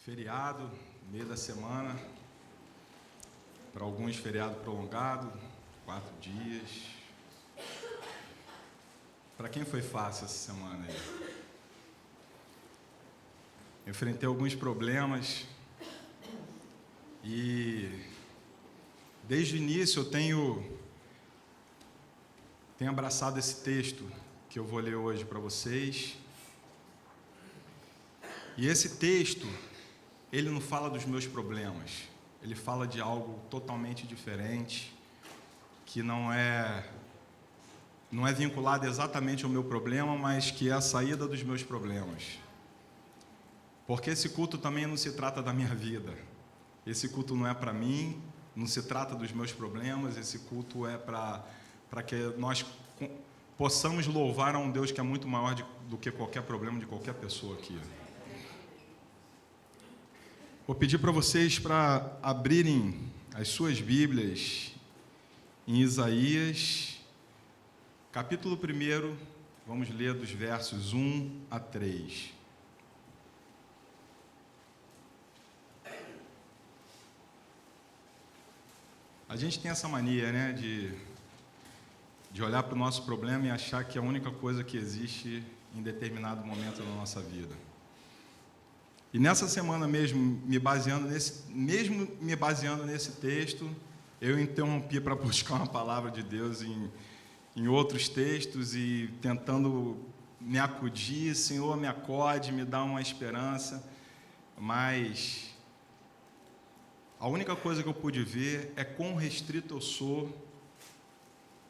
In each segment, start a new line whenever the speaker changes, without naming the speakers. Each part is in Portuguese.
Feriado, meio da semana, para alguns feriado prolongado, 4 dias. Para quem foi fácil essa semana aí? Enfrentei alguns problemas e desde o início eu tenho abraçado esse texto que eu vou ler hoje para vocês. E esse texto, ele não fala dos meus problemas, ele fala de algo totalmente diferente, que não é vinculado exatamente ao meu problema, mas que é a saída dos meus problemas. Porque esse culto também não se trata da minha vida, esse culto não é para mim, não se trata dos meus problemas, esse culto é para que nós possamos louvar a um Deus que é muito maior do que qualquer problema de qualquer pessoa aqui. Vou pedir para vocês para abrirem as suas Bíblias em Isaías, capítulo 1, vamos ler dos versos 1 a 3. A gente tem essa mania, né, de olhar para o nosso problema e achar que é a única coisa que existe em determinado momento da nossa vida. E nessa semana mesmo, me baseando nesse texto, eu interrompi para buscar uma palavra de Deus em outros textos e tentando me acudir, Senhor, me acode, me dá uma esperança, mas a única coisa que eu pude ver é quão restrito eu sou,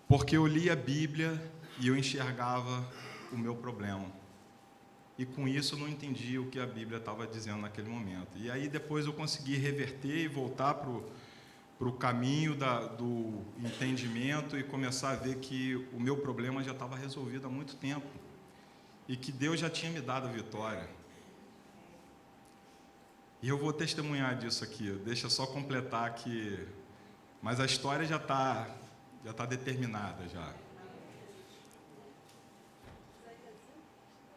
porque eu li a Bíblia e eu enxergava o meu problema. E com isso eu não entendi o que a Bíblia estava dizendo naquele momento. E aí depois eu consegui reverter e voltar para o caminho do entendimento e começar a ver que o meu problema já estava resolvido há muito tempo. E que Deus já tinha me dado a vitória. E eu vou testemunhar disso aqui. Deixa eu só completar aqui. Mas a história já está determinada já.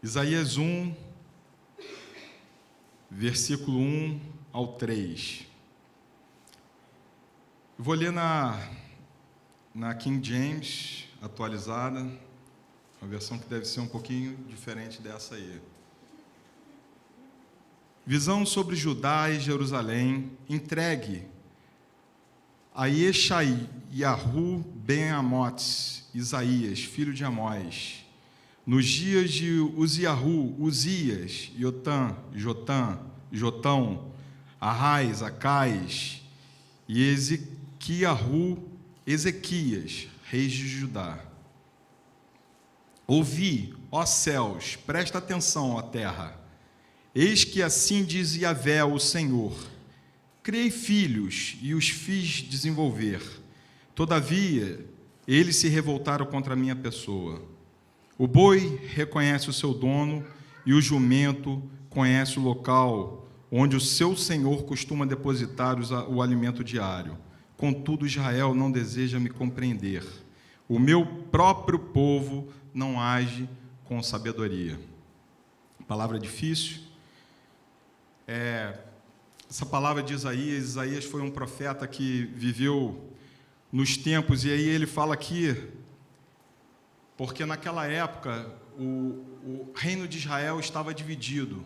Isaías 1, versículo 1 ao 3. Eu vou ler na King James, atualizada, uma versão que deve ser um pouquinho diferente dessa aí. Visão sobre Judá e Jerusalém, entregue a Yeshayahu ben Amotes, Isaías, filho de Amós. Nos dias de Uzias, Jotão, Arrais, Acais e Ezequias, reis de Judá. Ouvi, ó céus, presta atenção, ó terra. Eis que assim diz Yahvé, o Senhor: criei filhos e os fiz desenvolver. Todavia, eles se revoltaram contra a minha pessoa. O boi reconhece o seu dono e o jumento conhece o local onde o seu senhor costuma depositar o alimento diário. Contudo, Israel não deseja me compreender. O meu próprio povo não age com sabedoria. Palavra difícil. Essa palavra de Isaías foi um profeta que viveu nos tempos, e aí ele fala aqui, porque naquela época o reino de Israel estava dividido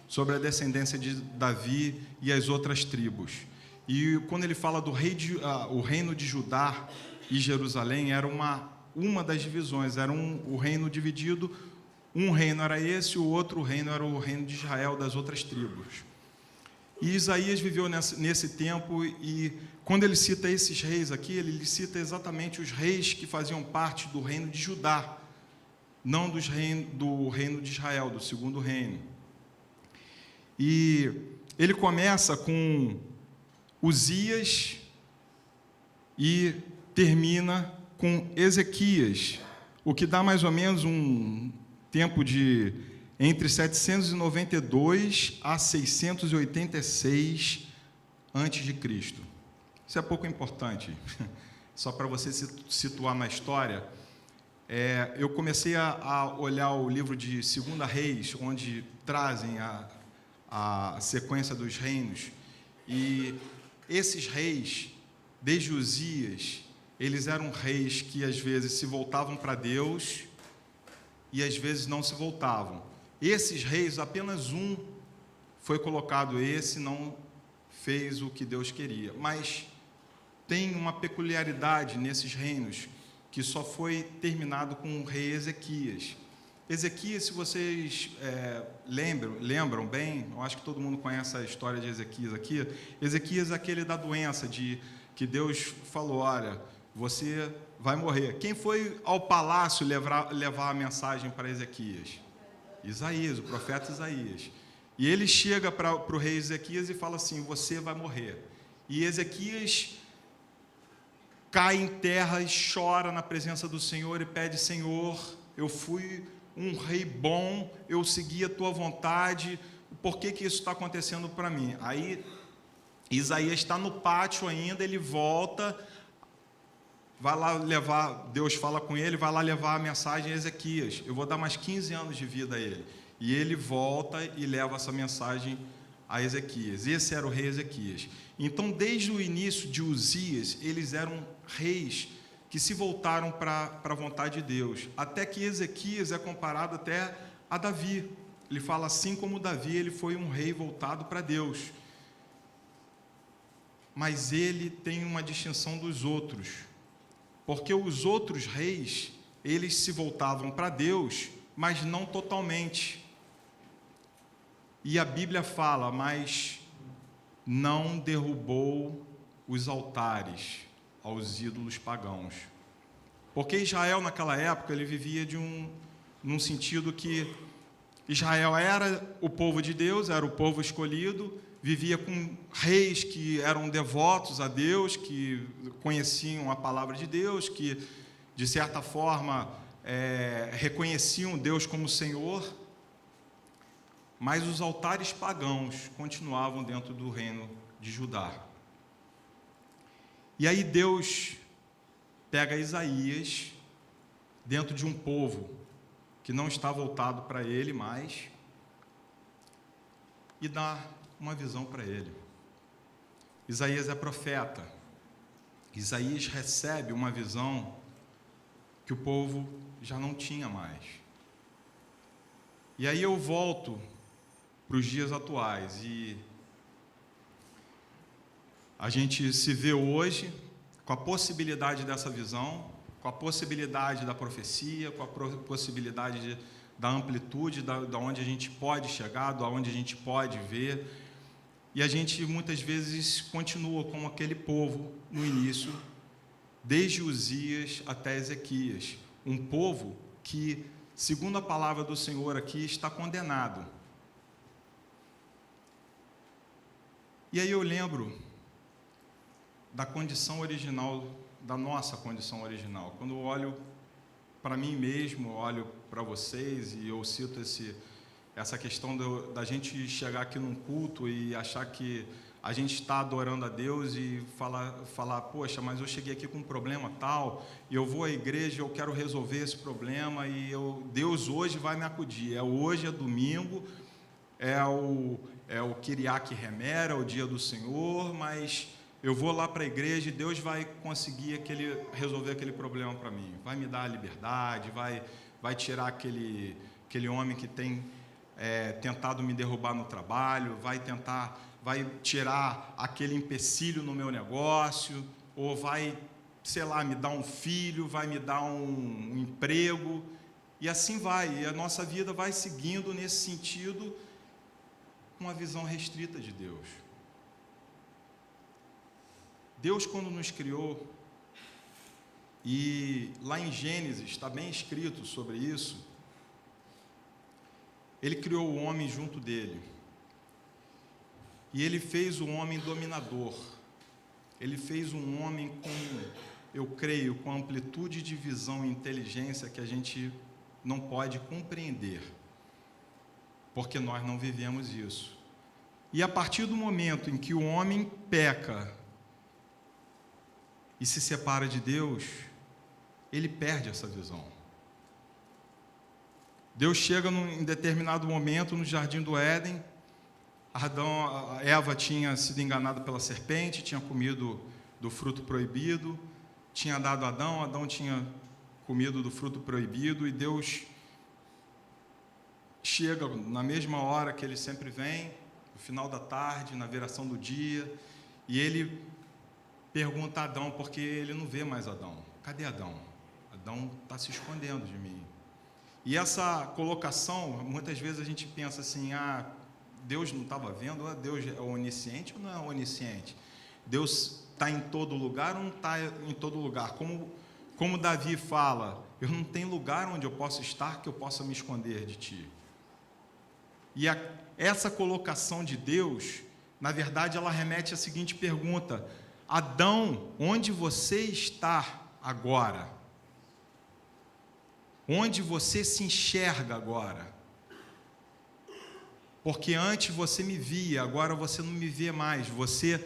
sobre a descendência de Davi e as outras tribos. E quando ele fala do o reino de Judá e Jerusalém, era uma das divisões, era o reino dividido, um reino era esse, o outro reino era o reino de Israel, das outras tribos. E Isaías viveu nesse tempo, e quando ele cita esses reis aqui, ele cita exatamente os reis que faziam parte do reino de Judá, não do reino de Israel, do segundo reino. E ele começa com Uzias e termina com Ezequias, o que dá mais ou menos um tempo de entre 792 a 686 a.C. Isso é pouco importante, só para você se situar na história. Eu comecei a olhar o livro de 2 Reis, onde trazem a sequência dos reinos. E esses reis, desde Uzias, eles eram reis que às vezes se voltavam para Deus e às vezes não se voltavam. Esses reis, apenas um foi colocado, esse não fez o que Deus queria. Mas tem uma peculiaridade nesses reinos, que só foi terminado com o rei Ezequias. Ezequias, se vocês lembram bem, eu acho que todo mundo conhece a história de Ezequias aqui. Ezequias é aquele da doença, que Deus falou, olha, você vai morrer. Quem foi ao palácio levar a mensagem para Ezequias? Isaías, o profeta Isaías. E ele chega para o rei Ezequias e fala assim, você vai morrer. E Ezequias cai em terra e chora na presença do Senhor e pede, Senhor, eu fui um rei bom, eu segui a tua vontade, por que isso está acontecendo para mim? Aí Isaías está no pátio ainda, ele volta, vai lá levar, Deus fala com ele, vai lá levar a mensagem a Ezequias, eu vou dar mais 15 anos de vida a ele. E ele volta e leva essa mensagem a Ezequias. Esse era o rei Ezequias. Então, desde o início de Uzias, eles eram reis que se voltaram para a vontade de Deus. Até que Ezequias é comparado até a Davi. Ele fala assim como Davi, ele foi um rei voltado para Deus. Mas ele tem uma distinção dos outros. Porque os outros reis, eles se voltavam para Deus, mas não totalmente. E a Bíblia fala, mas não derrubou os altares aos ídolos pagãos. Porque Israel, naquela época, ele vivia num sentido que Israel era o povo de Deus, era o povo escolhido, vivia com reis que eram devotos a Deus, que conheciam a palavra de Deus, que, de certa forma, reconheciam Deus como Senhor. Mas os altares pagãos continuavam dentro do reino de Judá. E aí Deus pega Isaías dentro de um povo que não está voltado para ele mais e dá uma visão para ele. Isaías é profeta. Isaías recebe uma visão que o povo já não tinha mais. E aí eu volto para os dias atuais, e a gente se vê hoje com a possibilidade dessa visão, com a possibilidade da profecia, com a possibilidade da amplitude, da onde a gente pode chegar, da onde a gente pode ver, e a gente muitas vezes continua como aquele povo no início, desde Uzias até Ezequias, um povo que, segundo a palavra do Senhor aqui, está condenado. E aí eu lembro da condição original, da nossa condição original. Quando eu olho para mim mesmo, eu olho para vocês e eu cito essa questão da gente chegar aqui num culto e achar que a gente está adorando a Deus e falar, poxa, mas eu cheguei aqui com um problema tal, e eu vou à igreja, eu quero resolver esse problema e Deus hoje vai me acudir. Hoje é domingo, é o Kiriak Remer, é o dia do Senhor, mas eu vou lá para a igreja e Deus vai conseguir resolver aquele problema para mim. Vai me dar a liberdade, vai tirar aquele homem que tem tentado me derrubar no trabalho, vai tirar aquele empecilho no meu negócio, ou vai, sei lá, me dar um filho, vai me dar um emprego, e assim vai. E a nossa vida vai seguindo nesse sentido, uma visão restrita de Deus. Deus, quando nos criou, e lá em Gênesis está bem escrito sobre isso, Ele criou o homem junto dele, e Ele fez o homem dominador, Ele fez um homem eu creio, com amplitude de visão e inteligência que a gente não pode compreender, porque nós não vivemos isso. E a partir do momento em que o homem peca e se separa de Deus, ele perde essa visão. Deus chega em determinado momento no Jardim do Éden A Eva tinha sido enganada pela serpente, tinha comido do fruto proibido, tinha dado a Adão, Adão tinha comido do fruto proibido, e Deus chega na mesma hora que ele sempre vem, no final da tarde, na viração do dia, e ele pergunta a Adão, porque ele não vê mais Adão. Cadê Adão? Adão está se escondendo de mim. E essa colocação, muitas vezes a gente pensa assim, Deus não estava vendo, Deus é onisciente ou não é onisciente? Deus está em todo lugar ou não está em todo lugar? Como Davi fala, eu não tenho lugar onde eu possa estar que eu possa me esconder de ti. E essa colocação de Deus, na verdade, ela remete à seguinte pergunta: Adão, onde você está agora? Onde você se enxerga agora? Porque antes você me via, agora você não me vê mais. Você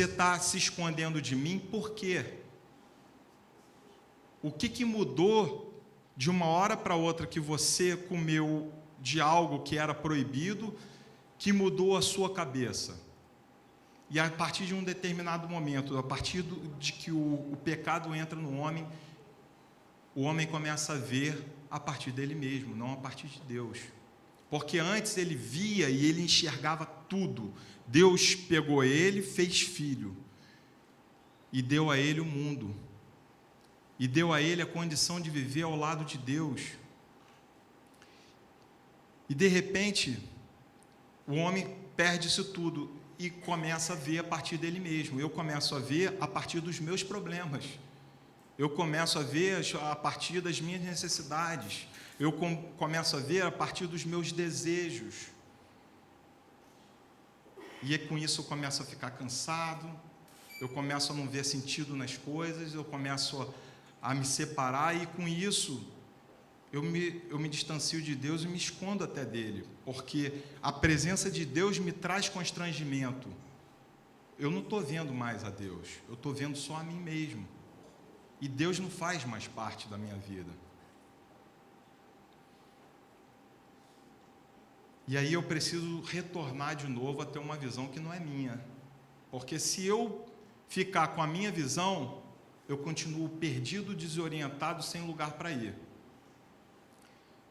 está se escondendo de mim, por quê? O que mudou de uma hora para outra que você comeu de algo que era proibido, que mudou a sua cabeça? E a partir de um determinado momento, a partir de que o pecado entra no homem, o homem começa a ver a partir dele mesmo, não a partir de Deus. Porque antes ele via e ele enxergava tudo. Deus pegou ele, fez filho, e deu a ele o mundo, e deu a ele a condição de viver ao lado de Deus. E de repente, o homem perde isso tudo e começa a ver a partir dele mesmo. Eu começo a ver a partir dos meus problemas. Eu começo a ver a partir das minhas necessidades. Eu começo a ver a partir dos meus desejos. E com isso eu começo a ficar cansado, eu começo a não ver sentido nas coisas, eu começo a me separar, e com isso eu me distancio de Deus e me escondo até dele, porque a presença de Deus me traz constrangimento. Eu não estou vendo mais a Deus, eu estou vendo só a mim mesmo. E Deus não faz mais parte da minha vida. E aí eu preciso retornar de novo a ter uma visão que não é minha. Porque se eu ficar com a minha visão, eu continuo perdido, desorientado, sem lugar para ir.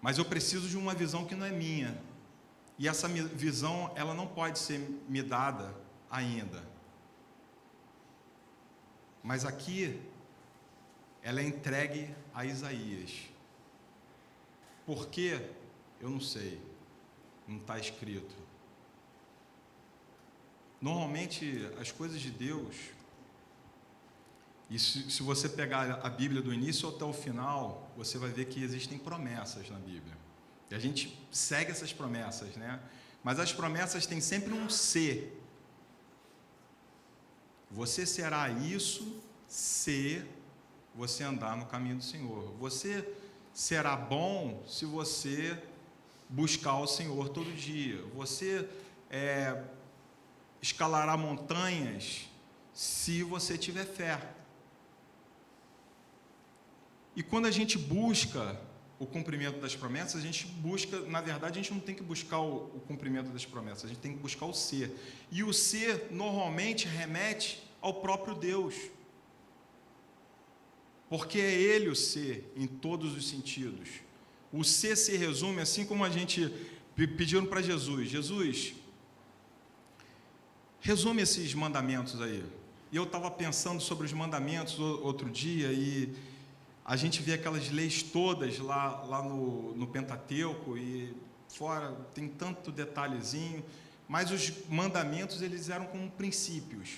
Mas eu preciso de uma visão que não é minha. E essa visão, ela não pode ser me dada ainda. Mas aqui, ela é entregue a Isaías. Por quê? Eu não sei. Não está escrito. Normalmente, as coisas de Deus, e se você pegar a Bíblia do início até o final, você vai ver que existem promessas na Bíblia. E a gente segue essas promessas, né? Mas as promessas têm sempre um se. Você será isso se você andar no caminho do Senhor. Você será bom se você buscar o Senhor todo dia. Você escalará montanhas se você tiver fé. E quando a gente busca o cumprimento das promessas, a gente busca, na verdade, a gente não tem que buscar o cumprimento das promessas, a gente tem que buscar o ser. E o ser, normalmente, remete ao próprio Deus. Porque é Ele o ser, em todos os sentidos. O ser se resume, assim como a gente pediram para Jesus: Jesus, resume esses mandamentos aí. E eu estava pensando sobre os mandamentos outro dia, e a gente vê aquelas leis todas lá no Pentateuco, e fora tem tanto detalhezinho, mas os mandamentos, eles eram como princípios.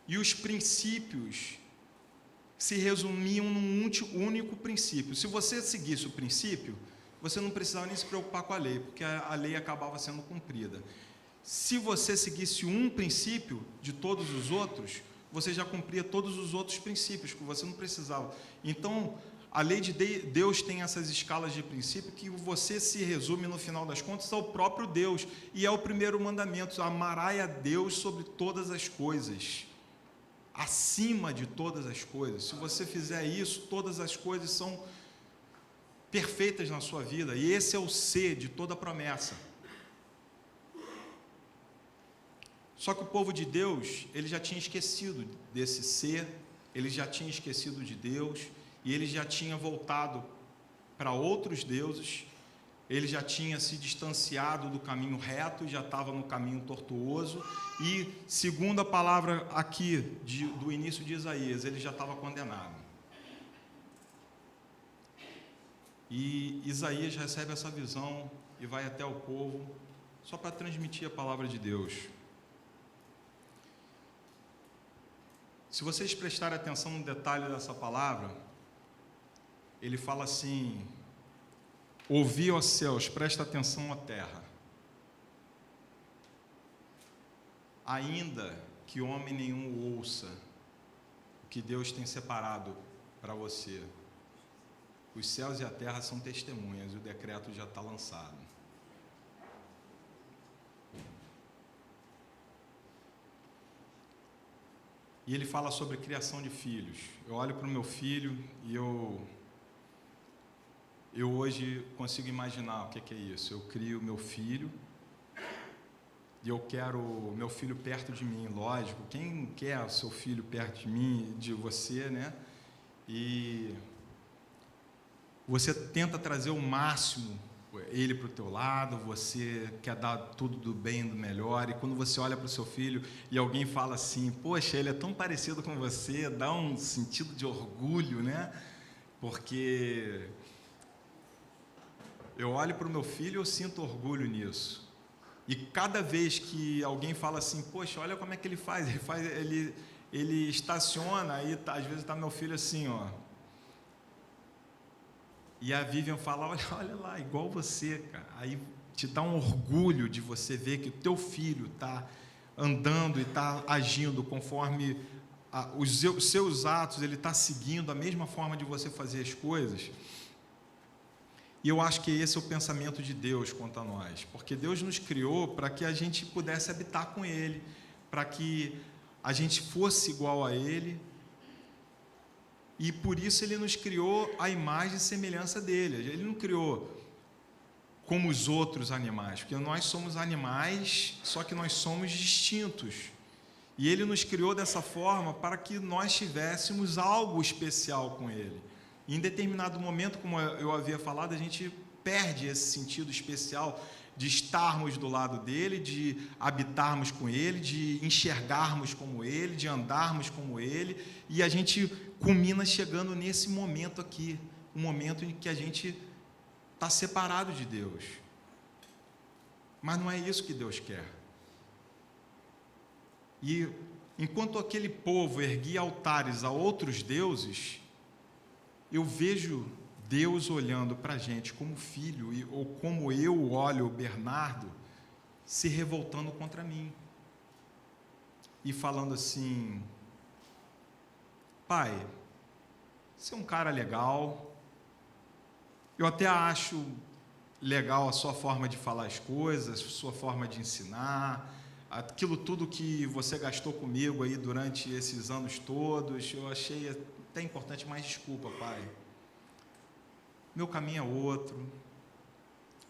E os princípios se resumiam num único princípio. Se você seguisse o princípio, você não precisava nem se preocupar com a lei, porque a lei acabava sendo cumprida. Se você seguisse um princípio de todos os outros, você já cumpria todos os outros princípios, que você não precisava. Então, a lei de Deus tem essas escalas de princípio que você se resume, no final das contas, ao próprio Deus. E é o primeiro mandamento: amarás a Deus sobre todas as coisas, acima de todas as coisas. Se você fizer isso, todas as coisas são perfeitas na sua vida. E esse é o ser de toda a promessa. Só que o povo de Deus, ele já tinha esquecido desse ser, ele já tinha esquecido de Deus, e ele já tinha voltado para outros deuses, ele já tinha se distanciado do caminho reto, já estava no caminho tortuoso, e, segundo a palavra aqui, do início de Isaías, ele já estava condenado. E Isaías recebe essa visão e vai até o povo, só para transmitir a palavra de Deus. Se vocês prestarem atenção no detalhe dessa palavra, ele fala assim: ouvi, ó céus, presta atenção, ó terra. Ainda que homem nenhum ouça o que Deus tem separado para você, os céus e a terra são testemunhas, e o decreto já está lançado. E ele fala sobre criação de filhos. Eu olho para o meu filho e eu hoje consigo imaginar o que é isso. Eu crio meu filho e eu quero meu filho perto de mim, lógico. Quem quer o seu filho perto de mim, de você, né? E você tenta trazer o máximo ele para o teu lado, você quer dar tudo do bem, do melhor, e quando você olha para o seu filho e alguém fala assim, poxa, ele é tão parecido com você, dá um sentido de orgulho, né? Porque eu olho para o meu filho e eu sinto orgulho nisso. E cada vez que alguém fala assim, poxa, olha como é que ele faz, ele estaciona, aí às vezes está meu filho assim, ó. E a Vivian fala, olha lá, igual você, cara. Aí te dá um orgulho de você ver que o teu filho está andando e está agindo conforme os seus atos, ele está seguindo a mesma forma de você fazer as coisas. E eu acho que esse é o pensamento de Deus quanto a nós, porque Deus nos criou para que a gente pudesse habitar com Ele, para que a gente fosse igual a Ele, e por isso Ele nos criou a imagem e semelhança dEle. Ele não criou como os outros animais, porque nós somos animais, só que nós somos distintos. E Ele nos criou dessa forma para que nós tivéssemos algo especial com Ele. E em determinado momento, como eu havia falado, a gente perde esse sentido especial de estarmos do lado dEle, de habitarmos com Ele, de enxergarmos como Ele, de andarmos como Ele, e a gente culmina chegando nesse momento aqui, um momento em que a gente está separado de Deus. Mas não é isso que Deus quer. E enquanto aquele povo erguia altares a outros deuses, eu vejo Deus olhando para a gente como filho, ou como eu olho o Bernardo, se revoltando contra mim. E falando assim, pai, você é um cara legal, eu até acho legal a sua forma de falar as coisas, a sua forma de ensinar, aquilo tudo que você gastou comigo aí durante esses anos todos, eu achei até importante, mas desculpa, pai. Meu caminho é outro.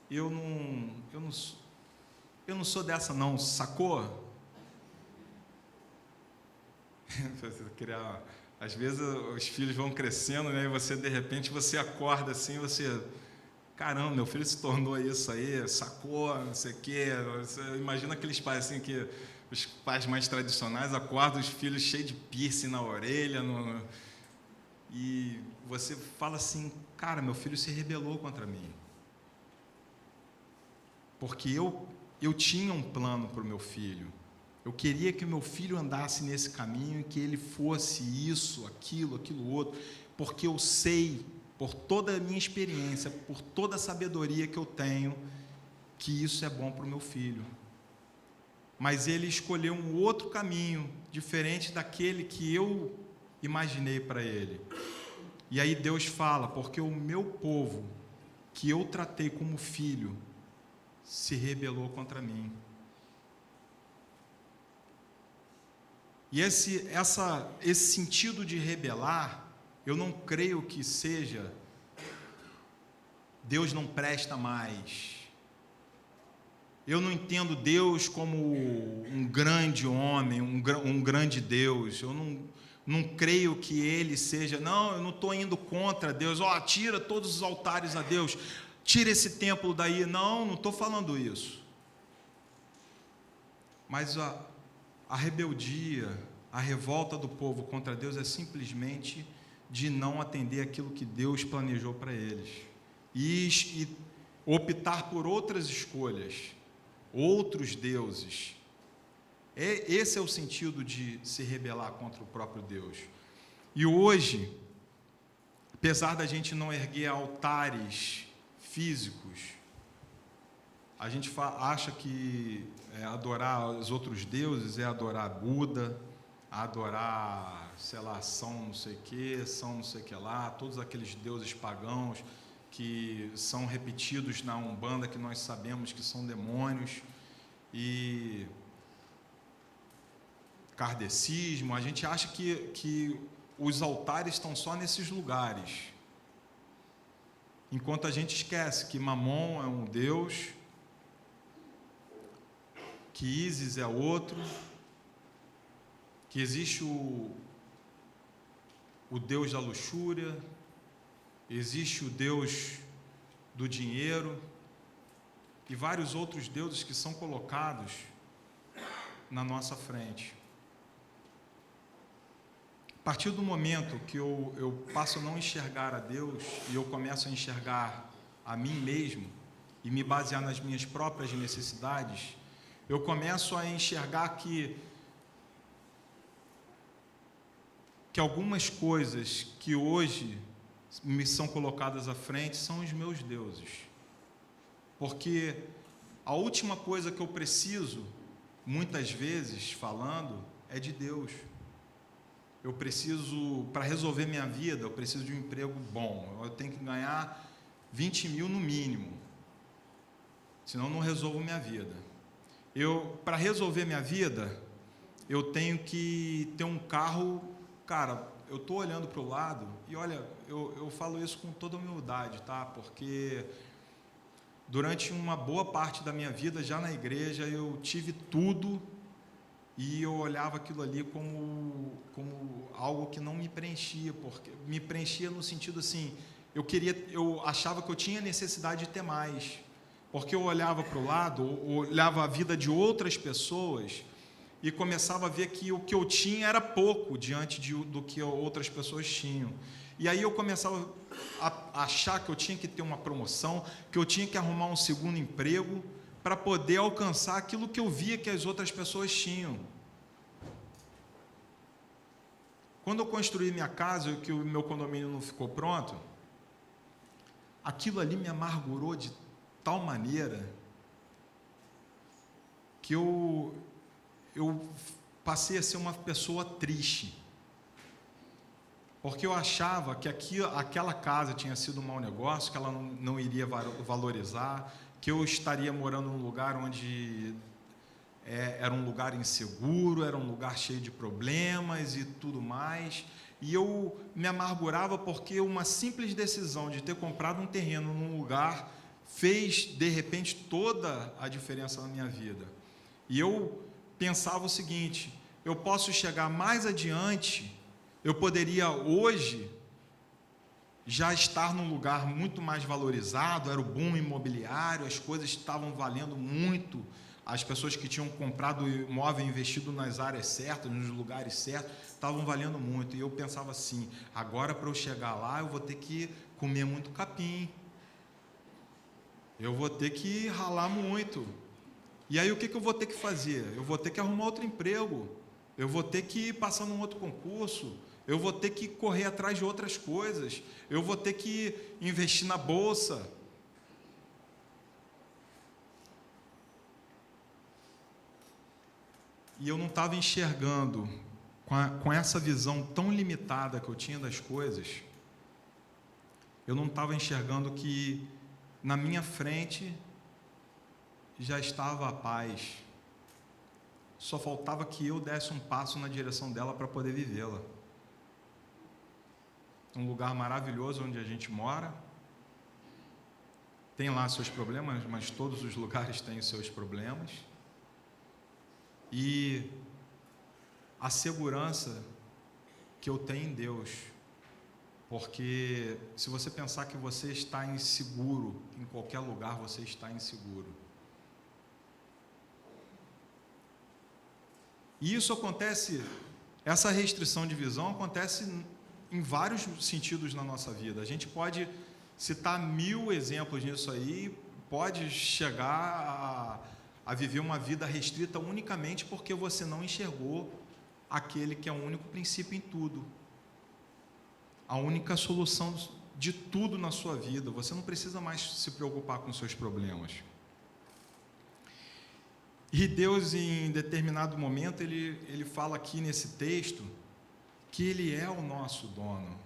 Eu não sou dessa não, sacou? Às vezes os filhos vão crescendo, né? E você de repente você acorda assim, você, caramba, meu filho se tornou isso aí, sacou, não sei o quê. Você imagina aqueles pais assim que os pais mais tradicionais acordam os filhos cheios de piercing na orelha, e você fala assim, cara, meu filho se rebelou contra mim. Porque eu tinha um plano para o meu filho. Eu queria que o meu filho andasse nesse caminho, que ele fosse isso, aquilo outro, porque eu sei, por toda a minha experiência, por toda a sabedoria que eu tenho, que isso é bom para o meu filho. Mas ele escolheu um outro caminho, diferente daquele que eu imaginei para ele. E aí Deus fala, porque o meu povo, que eu tratei como filho, se rebelou contra mim. E esse sentido de rebelar, eu não creio que seja Deus não presta mais. Eu não entendo Deus como um grande homem, um grande Deus. Eu não creio que Ele seja... Não, eu não estou indo contra Deus. Tira todos os altares a Deus. Tira esse templo daí. Não estou falando isso. Mas a rebeldia, a revolta do povo contra Deus é simplesmente de não atender aquilo que Deus planejou para eles. E optar por outras escolhas, outros deuses. Esse é o sentido de se rebelar contra o próprio Deus. E hoje, apesar da gente não erguer altares físicos, a gente acha que adorar os outros deuses é adorar Buda, adorar, sei lá, São não sei o que, São não sei o que lá, todos aqueles deuses pagãos que são repetidos na Umbanda, que nós sabemos que são demônios, e kardecismo. A gente acha que os altares estão só nesses lugares, enquanto a gente esquece que Mamon é um deus, que Ísis é outro, que existe o deus da luxúria, existe o deus do dinheiro e vários outros deuses que são colocados na nossa frente. A partir do momento que eu passo a não enxergar a Deus e eu começo a enxergar a mim mesmo e me basear nas minhas próprias necessidades, eu começo a enxergar que algumas coisas que hoje me são colocadas à frente são os meus deuses. Porque a última coisa que eu preciso, muitas vezes falando, é de Deus. Eu preciso, para resolver minha vida, eu preciso de um emprego bom. Eu tenho que ganhar 20 mil no mínimo, senão eu não resolvo minha vida. Para resolver minha vida, eu tenho que ter um carro. Cara, eu estou olhando para o lado e olha, eu falo isso com toda humildade, tá? Porque durante uma boa parte da minha vida, já na igreja, eu tive tudo e eu olhava aquilo ali como algo que não me preenchia, porque me preenchia no sentido assim, eu achava que eu tinha necessidade de ter mais, porque eu olhava para o lado, olhava a vida de outras pessoas e começava a ver que o que eu tinha era pouco diante do que outras pessoas tinham. E aí eu começava a achar que eu tinha que ter uma promoção, que eu tinha que arrumar um segundo emprego para poder alcançar aquilo que eu via que as outras pessoas tinham. Quando eu construí minha casa e que o meu condomínio não ficou pronto, aquilo ali me amargurou de tal maneira que eu passei a ser uma pessoa triste, porque eu achava que aquela casa tinha sido um mau negócio, que ela não iria valorizar, que eu estaria morando num lugar onde era um lugar inseguro, era um lugar cheio de problemas e tudo mais, e eu me amargurava porque uma simples decisão de ter comprado um terreno num lugar fez, de repente, toda a diferença na minha vida. E eu pensava o seguinte: eu posso chegar mais adiante, eu poderia hoje já estar num lugar muito mais valorizado, era o boom imobiliário, as coisas estavam valendo muito, as pessoas que tinham comprado imóvel e investido nas áreas certas, nos lugares certos, estavam valendo muito. E eu pensava assim: agora para eu chegar lá eu vou ter que comer muito capim, eu vou ter que ralar muito. E aí o que eu vou ter que fazer? Eu vou ter que arrumar outro emprego, eu vou ter que passar num outro concurso, eu vou ter que correr atrás de outras coisas, eu vou ter que investir na bolsa. E eu não estava enxergando, com essa visão tão limitada que eu tinha das coisas, eu não estava enxergando que na minha frente já estava a paz, só faltava que eu desse um passo na direção dela para poder vivê-la. Um lugar maravilhoso onde a gente mora, tem lá seus problemas, mas todos os lugares têm os seus problemas. E a segurança que eu tenho em Deus, porque se você pensar que você está inseguro em qualquer lugar, você está inseguro. E isso acontece, essa restrição de visão acontece em vários sentidos na nossa vida. A gente pode citar 1000 exemplos nisso aí, pode chegar a viver uma vida restrita unicamente porque você não enxergou aquele que é o único princípio em tudo, a única solução de tudo na sua vida. Você não precisa mais se preocupar com seus problemas. E Deus, em determinado momento, ele fala aqui nesse texto que Ele é o nosso dono,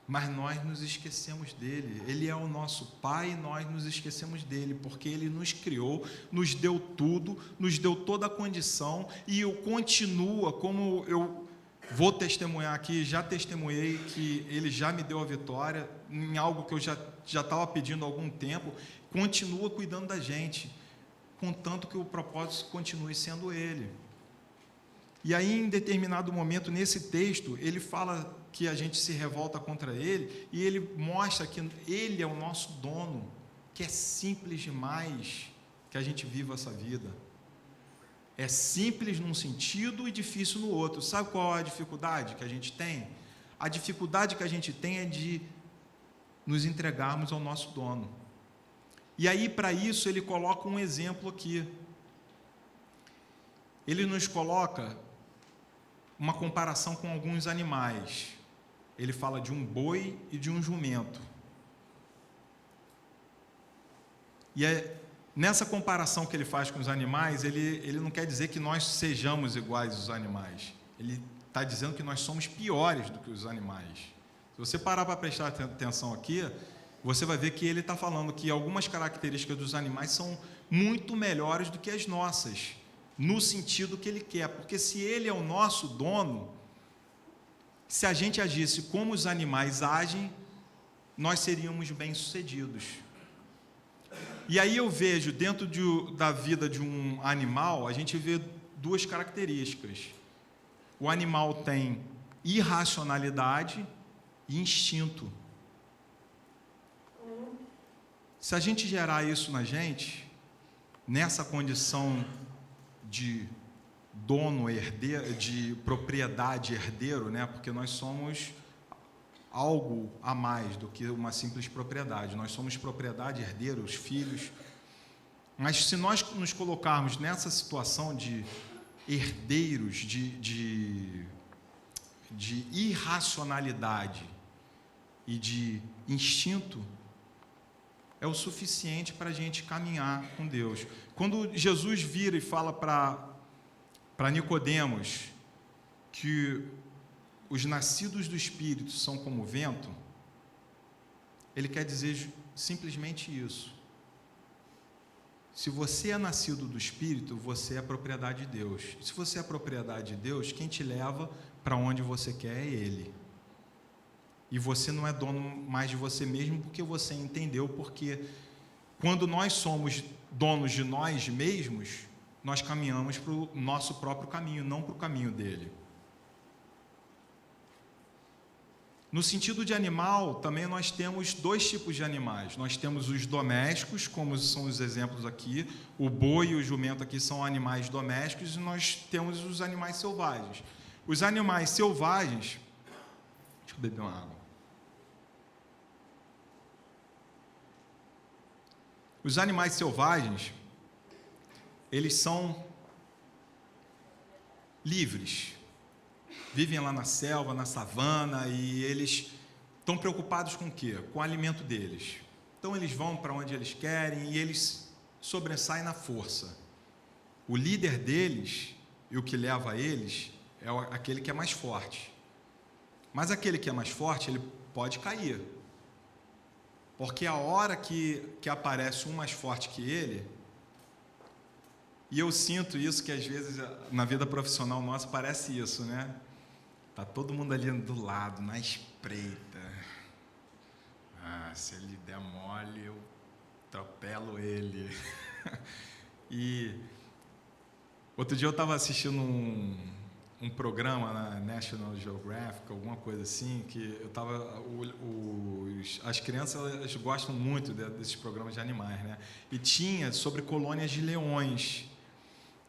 mas nós nos esquecemos dele. Ele é o nosso Pai e nós nos esquecemos dele, porque Ele nos criou, nos deu tudo, nos deu toda a condição, e eu continua, como eu vou testemunhar aqui, já testemunhei que Ele já me deu a vitória em algo que eu já estava pedindo há algum tempo, continua cuidando da gente, contanto que o propósito continue sendo Ele. E aí, em determinado momento, nesse texto, ele fala que a gente se revolta contra Ele, e Ele mostra que Ele é o nosso dono, que é simples demais que a gente viva essa vida. É simples num sentido e difícil no outro. Sabe qual é a dificuldade que a gente tem? A dificuldade que a gente tem é de nos entregarmos ao nosso dono. E aí, para isso, ele coloca um exemplo aqui. Ele nos coloca uma comparação com alguns animais. Ele fala de um boi e de um jumento. E nessa comparação que ele faz com os animais, ele não quer dizer que nós sejamos iguais aos animais. Ele está dizendo que nós somos piores do que os animais. Se você parar para prestar atenção aqui, você vai ver que ele está falando que algumas características dos animais são muito melhores do que as nossas, no sentido que ele quer, porque se ele é o nosso dono, se a gente agisse como os animais agem, nós seríamos bem-sucedidos. E aí eu vejo, dentro da vida de um animal, a gente vê duas características. O animal tem irracionalidade e instinto. Se a gente gerar isso na gente, nessa condição de dono, herdeiro, de propriedade, herdeiro, né? Porque nós somos algo a mais do que uma simples propriedade. Nós somos propriedade, herdeiros, filhos. Mas se nós nos colocarmos nessa situação de herdeiros, de irracionalidade e de instinto, é o suficiente para a gente caminhar com Deus. Quando Jesus vira e fala para Nicodemos que os nascidos do Espírito são como o vento, ele quer dizer simplesmente isso. Se você é nascido do Espírito, você é propriedade de Deus. Se você é propriedade de Deus, quem te leva para onde você quer é Ele. E você não é dono mais de você mesmo, porque você entendeu, porque quando nós somos donos de nós mesmos, nós caminhamos para o nosso próprio caminho, não para o caminho dele. No sentido de animal, também nós temos dois tipos de animais. Nós temos os domésticos, como são os exemplos aqui, o boi e o jumento aqui são animais domésticos, e nós temos os animais selvagens. Os animais selvagens... Deixa eu beber uma água. Os animais selvagens, eles são livres, vivem lá na selva, na savana, e eles estão preocupados com o quê? Com o alimento deles. Então eles vão para onde eles querem e eles sobressaem na força. O líder deles e o que leva eles é aquele que é mais forte. Mas aquele que é mais forte, ele pode cair. Porque a hora que aparece um mais forte que ele, e eu sinto isso, que às vezes na vida profissional nossa parece isso, né? Tá todo mundo ali do lado, na espreita. Se ele der mole, atropelo ele. E outro dia eu estava assistindo um programa na National Geographic, alguma coisa assim, que eu tava, as crianças elas gostam muito desses programas de animais, né? E tinha sobre colônias de leões.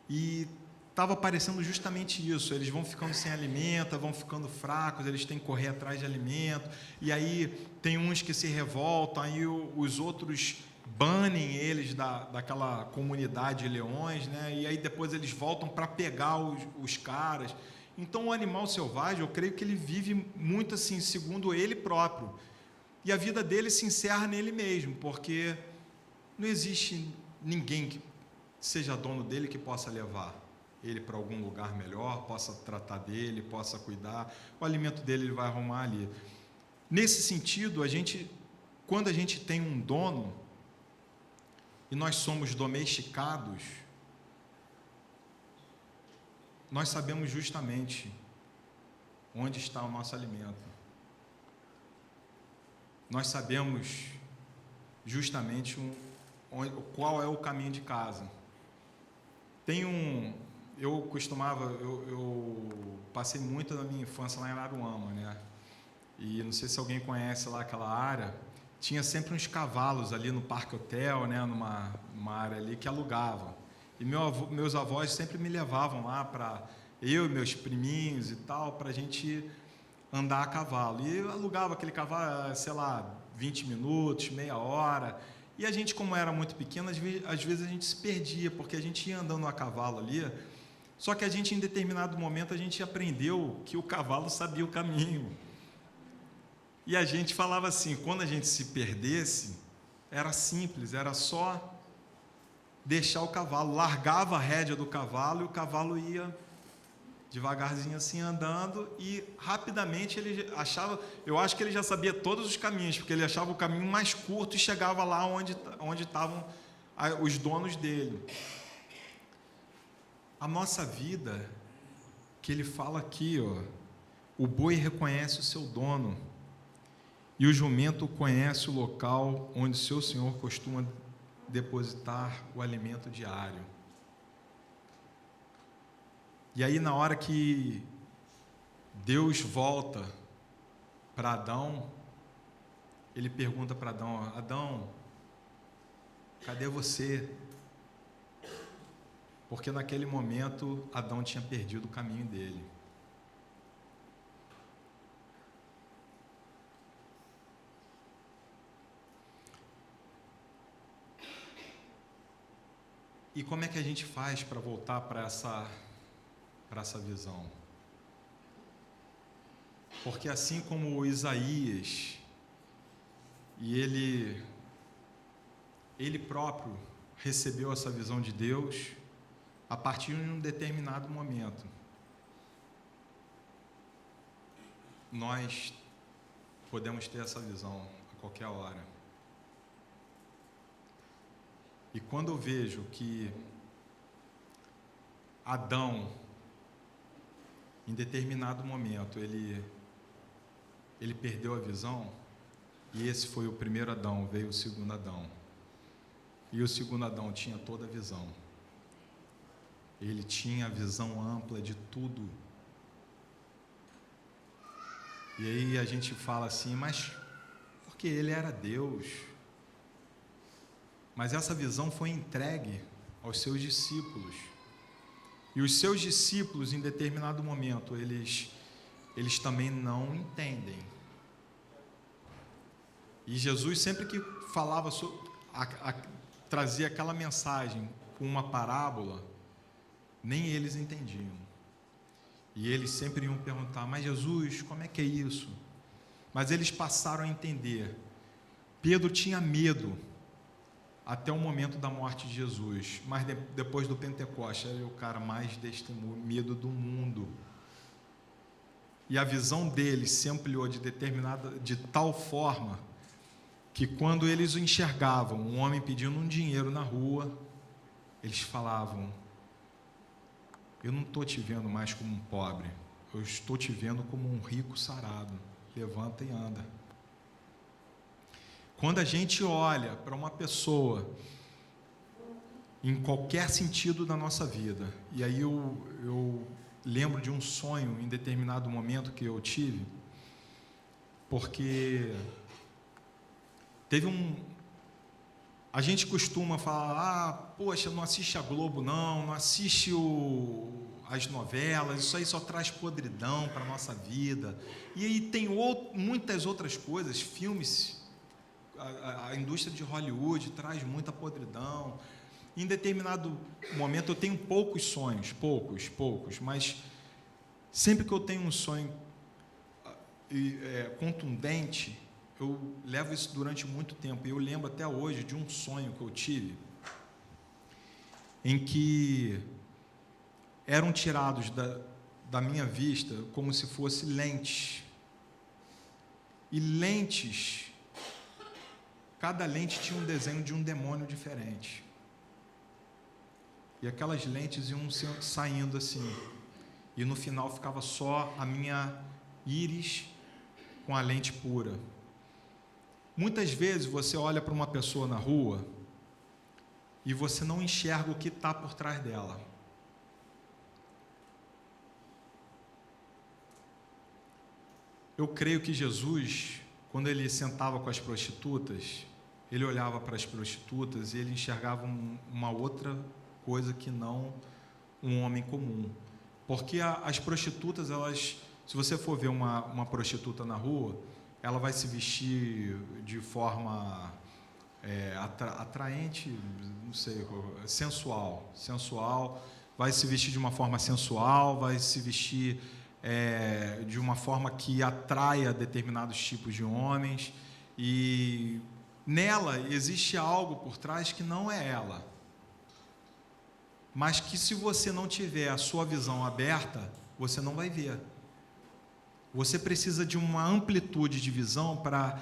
E estava aparecendo justamente isso, eles vão ficando sem alimento, vão ficando fracos, eles têm que correr atrás de alimento, e aí tem uns que se revoltam, aí os outros banem eles daquela comunidade de leões, né? E aí depois eles voltam para pegar os caras. Então o animal selvagem, eu creio que ele vive muito assim, segundo ele próprio, e a vida dele se encerra nele mesmo, porque não existe ninguém que seja dono dele que possa levar ele para algum lugar melhor, possa tratar dele, possa cuidar, o alimento dele ele vai arrumar ali. Nesse sentido, quando a gente tem um dono e nós somos domesticados, nós sabemos justamente onde está o nosso alimento. Nós sabemos justamente qual é o caminho de casa. Eu passei muito da minha infância lá em Araruama, né? E não sei se alguém conhece lá aquela área, tinha sempre uns cavalos ali no Parque Hotel, né? Numa área ali que alugavam. E meus avós sempre me levavam lá para eu e meus priminhos e tal, para a gente andar a cavalo. E eu alugava aquele cavalo, sei lá, 20 minutos, meia hora. E a gente, como era muito pequeno, às vezes a gente se perdia, porque a gente ia andando a cavalo ali, só que a gente, em determinado momento, a gente aprendeu que o cavalo sabia o caminho. E a gente falava assim, quando a gente se perdesse, era simples, era só deixar o cavalo, largava a rédea do cavalo e o cavalo ia devagarzinho assim andando, e rapidamente ele achava, eu acho que ele já sabia todos os caminhos, porque ele achava o caminho mais curto e chegava lá onde estavam os donos dele. A nossa vida, que ele fala aqui, ó, o boi reconhece o seu dono e o jumento conhece o local onde seu senhor costuma depositar o alimento diário. E aí, na hora que Deus volta para Adão, ele pergunta para Adão: Adão, cadê você? Porque naquele momento Adão tinha perdido o caminho dele. E como é que a gente faz para voltar para essa visão? Porque assim como Isaías, e ele próprio recebeu essa visão de Deus a partir de um determinado momento, nós podemos ter essa visão a qualquer hora. E quando eu vejo que Adão, em determinado momento, ele perdeu a visão, e esse foi o primeiro Adão, veio o segundo Adão. E o segundo Adão tinha toda a visão. Ele tinha a visão ampla de tudo. E aí a gente fala assim, mas porque ele era Deus. Mas essa visão foi entregue aos seus discípulos. E os seus discípulos, em determinado momento, eles também não entendem. E Jesus, sempre que falava, trazia aquela mensagem com uma parábola, nem eles entendiam. E eles sempre iam perguntar, mas Jesus, como é que é isso? Mas eles passaram a entender. Pedro tinha medo até o momento da morte de Jesus, mas depois do Pentecoste, era o cara mais destemido do mundo. E a visão deles se ampliou de tal forma que quando eles o enxergavam, um homem pedindo um dinheiro na rua, eles falavam: eu não estou te vendo mais como um pobre, eu estou te vendo como um rico sarado, levanta e anda. quando a gente olha para uma pessoa, em qualquer sentido da nossa vida, e aí eu lembro de um sonho em determinado momento que eu tive, porque a gente costuma falar, poxa, não assiste a Globo não assiste as novelas, isso aí só traz podridão para a nossa vida. E aí tem muitas outras coisas, filmes, a indústria de Hollywood traz muita podridão. Em determinado momento eu tenho poucos sonhos, poucos, mas sempre que eu tenho um sonho contundente, eu levo isso durante muito tempo. E eu lembro até hoje de um sonho que eu tive, em que eram tirados da minha vista como se fosse lentes. E lentes, cada lente tinha um desenho de um demônio diferente. E aquelas lentes iam saindo assim. E no final ficava só a minha íris com a lente pura. Muitas vezes você olha para uma pessoa na rua e você não enxerga o que está por trás dela. Eu creio que Jesus, quando ele sentava com as prostitutas, ele olhava para as prostitutas e ele enxergava uma outra coisa que não um homem comum. Porque as prostitutas, se você for ver uma prostituta na rua, ela vai se vestir de forma atraente, não sei, sensual, vai se vestir de uma forma sensual, vai se vestir de uma forma que atraia determinados tipos de homens, e nela existe algo por trás que não é ela, mas que se você não tiver a sua visão aberta, você não vai ver. Você precisa de uma amplitude de visão para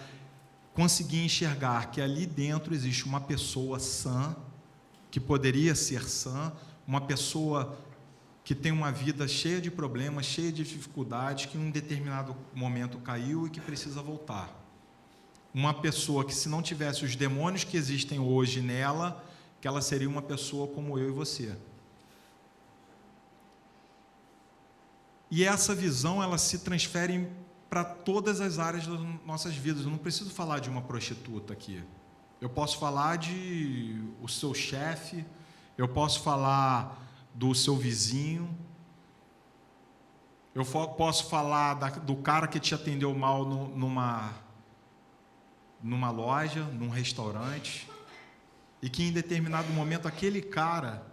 conseguir enxergar que ali dentro existe uma pessoa sã, que poderia ser sã, uma pessoa que tem uma vida cheia de problemas, cheia de dificuldades, que em um determinado momento caiu e que precisa voltar. Uma pessoa que, se não tivesse os demônios que existem hoje nela, que ela seria uma pessoa como eu e você. E essa visão, ela se transfere para todas as áreas das nossas vidas. Eu não preciso falar de uma prostituta aqui. Eu posso falar de o seu chefe, eu posso falar do seu vizinho, eu posso falar do cara que te atendeu mal numa loja, num restaurante, e que em determinado momento aquele cara,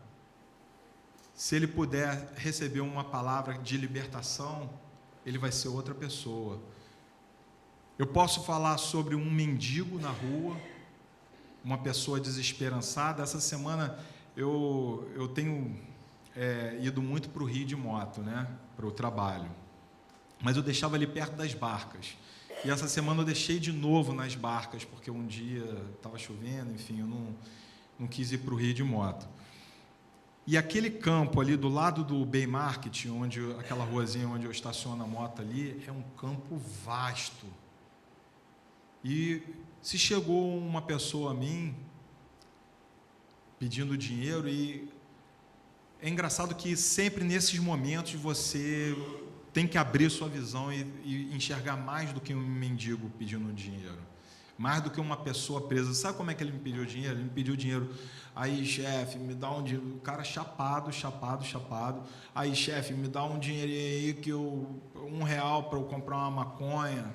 se ele puder receber uma palavra de libertação, ele vai ser outra pessoa. Eu posso falar sobre um mendigo na rua, uma pessoa desesperançada. Essa semana eu tenho ido muito para o Rio de moto, né, para o trabalho, mas eu deixava ali perto das barcas. E essa semana eu deixei de novo nas barcas, porque um dia estava chovendo, enfim, eu não quis ir para o Rio de moto. E aquele campo ali do lado do Bay Market, aquela ruazinha onde eu estaciono a moto ali, é um campo vasto. E se chegou uma pessoa a mim pedindo dinheiro, e é engraçado que sempre nesses momentos você tem que abrir sua visão e enxergar mais do que um mendigo pedindo dinheiro, mais do que uma pessoa presa. Sabe como é que ele me pediu dinheiro? Ele me pediu dinheiro. Aí, chefe, me dá um dinheiro. O cara chapado. Aí, chefe, me dá um dinheiro aí, que R$1 para eu comprar uma maconha.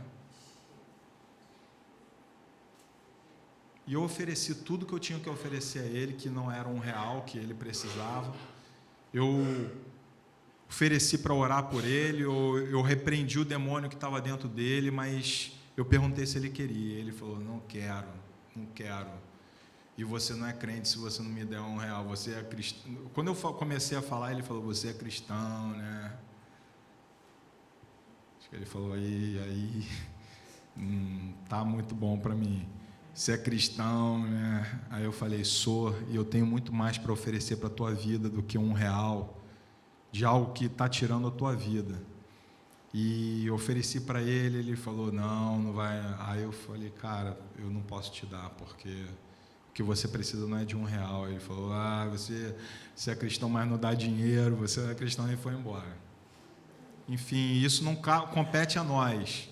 E eu ofereci tudo que eu tinha que oferecer a ele, que não era R$1 que ele precisava. Eu ofereci para orar por ele, eu repreendi o demônio que estava dentro dele, mas eu perguntei se ele queria. Ele falou: não quero. E você não é crente se você não me der R$1, você é cristão. Quando eu comecei a falar, ele falou: você é cristão, né? Acho que ele falou: aí tá muito bom para mim. Você é cristão, né? Aí eu falei: sou, e eu tenho muito mais para oferecer para a tua vida do que R$1, de algo que está tirando a tua vida. E ofereci para ele, ele falou, não vai. Aí eu falei, cara, eu não posso te dar, porque o que você precisa não é de R$1. Ele falou, você é cristão, mas não dá dinheiro, você é cristão, e foi embora. Enfim, isso não compete a nós,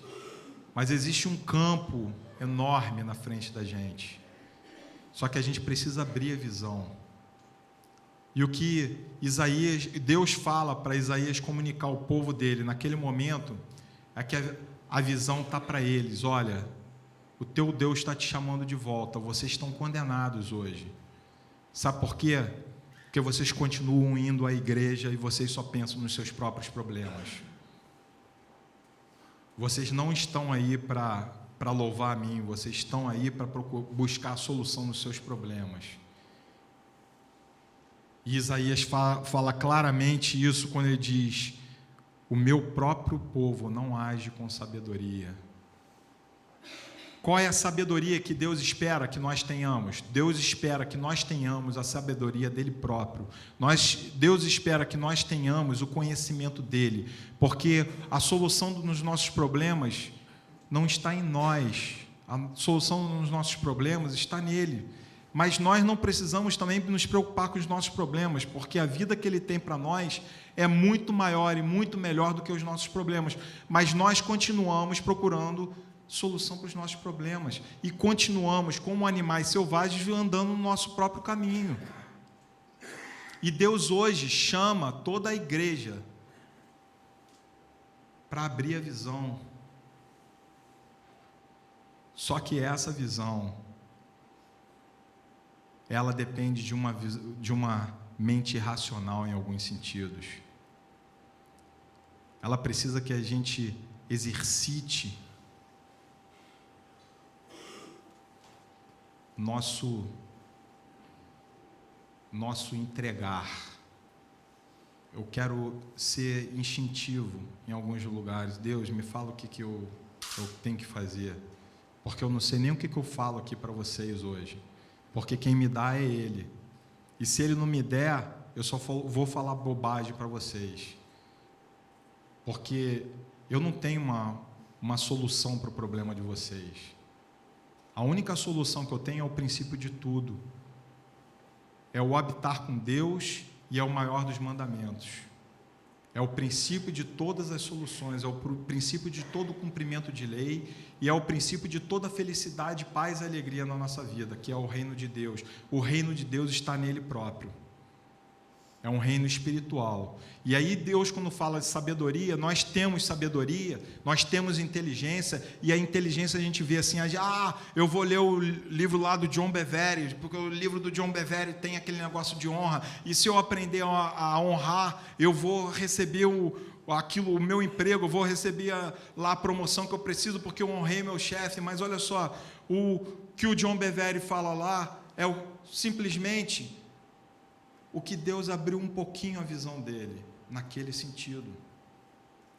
mas existe um campo enorme na frente da gente. Só que a gente precisa abrir a visão. E o que Deus fala para Isaías comunicar ao povo dele naquele momento, é que a visão está para eles. Olha, o teu Deus está te chamando de volta, vocês estão condenados hoje. Sabe por quê? Porque vocês continuam indo à igreja e vocês só pensam nos seus próprios problemas. Vocês não estão aí para louvar a mim, vocês estão aí para buscar a solução nos seus problemas. E Isaías fala claramente isso quando ele diz: o meu próprio povo não age com sabedoria. Qual é a sabedoria que Deus espera que nós tenhamos? Deus espera que nós tenhamos a sabedoria dele próprio. Deus espera que nós tenhamos o conhecimento dele, porque a solução dos nossos problemas não está em nós, a solução dos nossos problemas está nele. Mas nós não precisamos também nos preocupar com os nossos problemas, porque a vida que ele tem para nós é muito maior e muito melhor do que os nossos problemas. Mas nós continuamos procurando solução para os nossos problemas e continuamos, como animais selvagens, andando no nosso próprio caminho. E Deus hoje chama toda a igreja para abrir a visão. Só que essa visão, ela depende de uma mente racional em alguns sentidos. Ela precisa que a gente exercite nosso entregar. Eu quero ser instintivo em alguns lugares. Deus, me fala o que eu tenho que fazer, porque eu não sei nem o que eu falo aqui para vocês hoje. Porque quem me dá é Ele. E se Ele não me der, eu só vou falar bobagem para vocês. Porque eu não tenho uma solução para o problema de vocês. A única solução que eu tenho é o princípio de tudo. É o habitar com Deus e é o maior dos mandamentos. É o princípio de todas as soluções, é o princípio de todo o cumprimento de lei e é o princípio de toda felicidade, paz e alegria na nossa vida, que é o reino de Deus. O reino de Deus está nele próprio. É um reino espiritual. E aí Deus, quando fala de sabedoria, nós temos sabedoria, nós temos inteligência, e a inteligência a gente vê assim, eu vou ler o livro lá do John Bevere, porque o livro do John Bevere tem aquele negócio de honra, e se eu aprender a honrar, eu vou receber o meu emprego, eu vou receber lá a promoção que eu preciso, porque eu honrei meu chefe. Mas olha só, o que o John Bevere fala lá é simplesmente o que Deus abriu um pouquinho a visão dele, naquele sentido.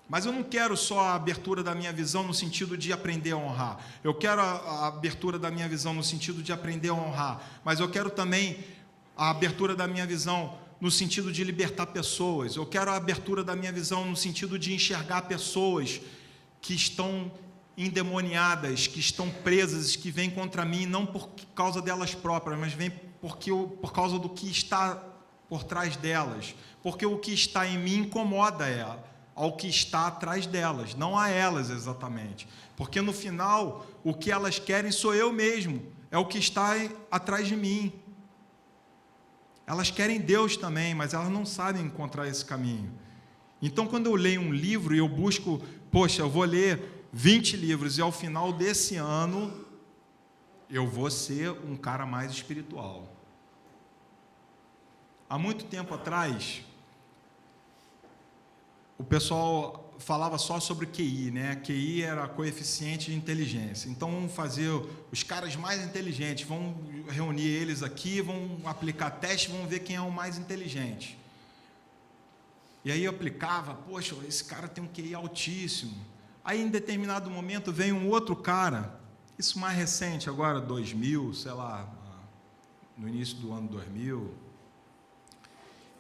Mas eu não quero só a abertura da minha visão no sentido de aprender a honrar. Eu quero a abertura da minha visão no sentido de aprender a honrar. Mas eu quero também a abertura da minha visão no sentido de libertar pessoas. Eu quero a abertura da minha visão no sentido de enxergar pessoas que estão endemoniadas, que estão presas, que vêm contra mim, não por causa delas próprias, mas vêm por causa do que está por trás delas, porque o que está em mim incomoda ao que está atrás delas, não a elas exatamente, porque no final o que elas querem sou eu mesmo, é o que está atrás de mim. Elas querem Deus também, mas elas não sabem encontrar esse caminho. Então, quando eu leio um livro e eu busco, eu vou ler 20 livros e ao final desse ano eu vou ser um cara mais espiritual. Há muito tempo atrás, o pessoal falava só sobre QI, né? QI era coeficiente de inteligência. Então, vamos fazer os caras mais inteligentes, vamos reunir eles aqui, vamos aplicar teste, vamos ver quem é o mais inteligente. E aí eu aplicava, esse cara tem um QI altíssimo. Aí, em determinado momento, vem um outro cara, isso mais recente, agora 2000, sei lá, no início do ano 2000,